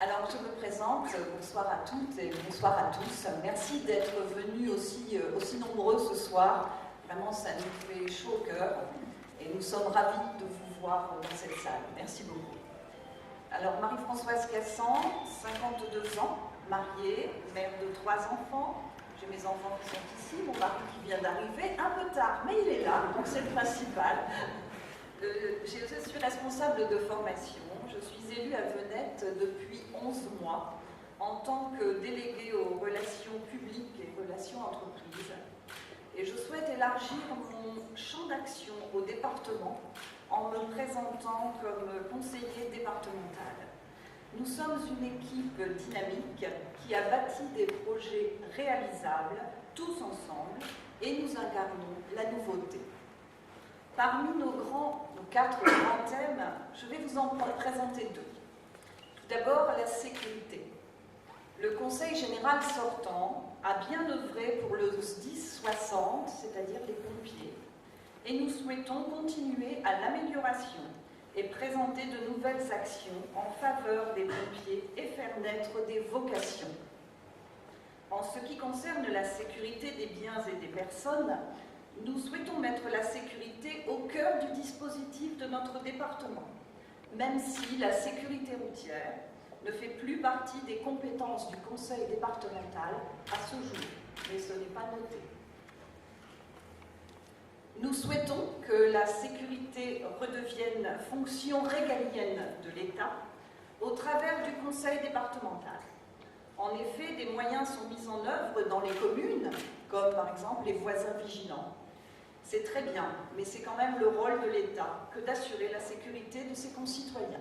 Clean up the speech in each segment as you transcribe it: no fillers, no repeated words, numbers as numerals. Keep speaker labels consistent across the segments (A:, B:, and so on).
A: Alors, je me présente. Bonsoir à toutes et bonsoir à tous. Merci d'être venus aussi nombreux ce soir. Vraiment, ça nous fait chaud au cœur et nous sommes ravis de vous voir dans cette salle. Merci beaucoup. Alors, Marie-Françoise Cassan, 52 ans, mariée, mère de 3 enfants. J'ai mes enfants qui sont ici, mon mari qui vient d'arriver, un peu tard, mais il est là, donc c'est le principal. Je suis responsable de formation. Je suis élue à Venette depuis 11 mois en tant que déléguée aux relations publiques et relations entreprises. Et je souhaite élargir mon champ d'action au département en me présentant comme conseiller départemental. Nous sommes une équipe dynamique qui a bâti des projets réalisables tous ensemble et nous incarnons la nouveauté. Parmi nos 4 grands thèmes, je vais vous en présenter 2. Tout d'abord, la sécurité. Le Conseil général sortant a bien œuvré pour le 10-60, c'est-à-dire les pompiers, et nous souhaitons continuer à l'amélioration et présenter de nouvelles actions en faveur des pompiers et faire naître des vocations. En ce qui concerne la sécurité des biens et des personnes, nous souhaitons mettre la sécurité au cœur du dispositif de notre département, même si la sécurité routière ne fait plus partie des compétences du conseil départemental à ce jour, mais ce n'est pas noté. Nous souhaitons que la sécurité redevienne fonction régalienne de l'État au travers du conseil départemental. En effet, des moyens sont mis en œuvre dans les communes, comme par exemple les voisins vigilants. C'est très bien, mais c'est quand même le rôle de l'État que d'assurer la sécurité de ses concitoyens.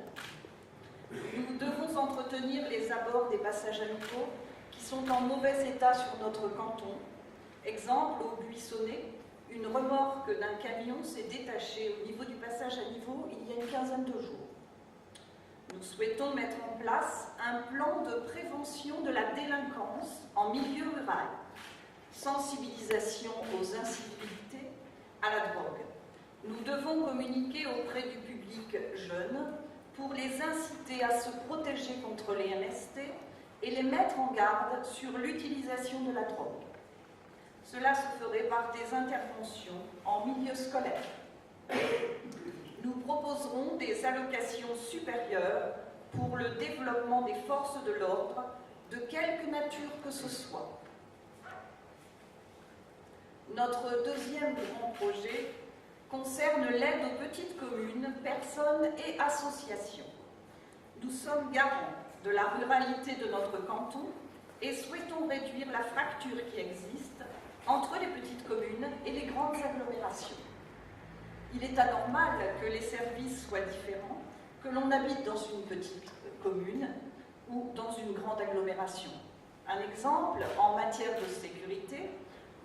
A: Nous devons entretenir les abords des passages à niveau qui sont en mauvais état sur notre canton. Exemple, au Buissonnet, une remorque d'un camion s'est détachée au niveau du passage à niveau il y a une quinzaine de jours. Nous souhaitons mettre en place un plan de prévention de la délinquance en milieu rural, sensibilisation aux incivilités, à la drogue. Nous devons communiquer auprès du public jeune pour les inciter à se protéger contre les MST et les mettre en garde sur l'utilisation de la drogue. Cela se ferait par des interventions en milieu scolaire. Nous proposerons des allocations supérieures pour le développement des forces de l'ordre, de quelque nature que ce soit. Notre deuxième grand projet concerne l'aide aux petites communes, personnes et associations. Nous sommes garants de la ruralité de notre canton et souhaitons réduire la fracture qui existe entre les petites communes et les grandes agglomérations. Il est anormal que les services soient différents, que l'on habite dans une petite commune ou dans une grande agglomération. Un exemple, en matière de sécurité,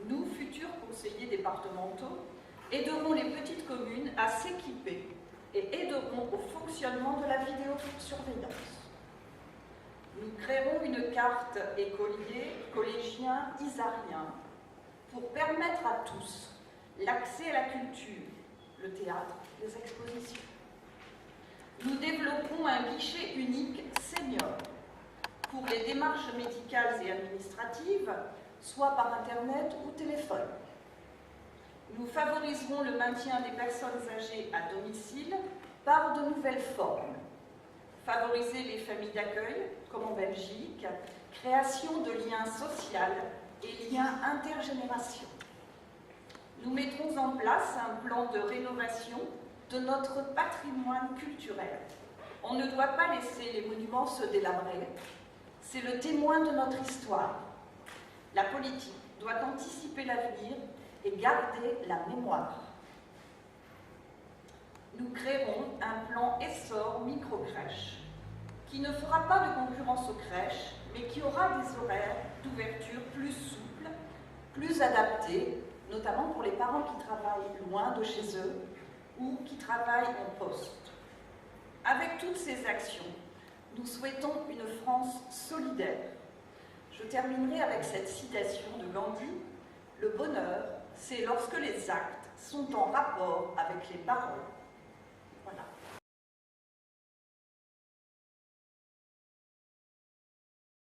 A: nous, futurs conseillers départementaux, aiderons les petites communes à s'équiper et aideront au fonctionnement de la vidéosurveillance. Nous créerons une carte écolier, collégien, isarien pour permettre à tous l'accès à la culture, le théâtre, les expositions. Nous développerons un guichet unique senior pour les démarches médicales et administratives, soit par Internet ou téléphone. Nous favoriserons le maintien des personnes âgées à domicile par de nouvelles formes. Favoriser les familles d'accueil, comme en Belgique, création de liens sociaux et liens intergénérations. Nous mettrons en place un plan de rénovation de notre patrimoine culturel. On ne doit pas laisser les monuments se délabrer. C'est le témoin de notre histoire. La politique doit anticiper l'avenir et garder la mémoire. Nous créerons un plan essor micro-crèche qui ne fera pas de concurrence aux crèches, mais qui aura des horaires d'ouverture plus souples, plus adaptés, notamment pour les parents qui travaillent loin de chez eux ou qui travaillent en poste. Avec toutes ces actions, nous souhaitons une France solidaire. Je terminerai avec cette citation de Gandhi. « Le bonheur, c'est lorsque les actes sont en rapport avec les paroles. » Voilà.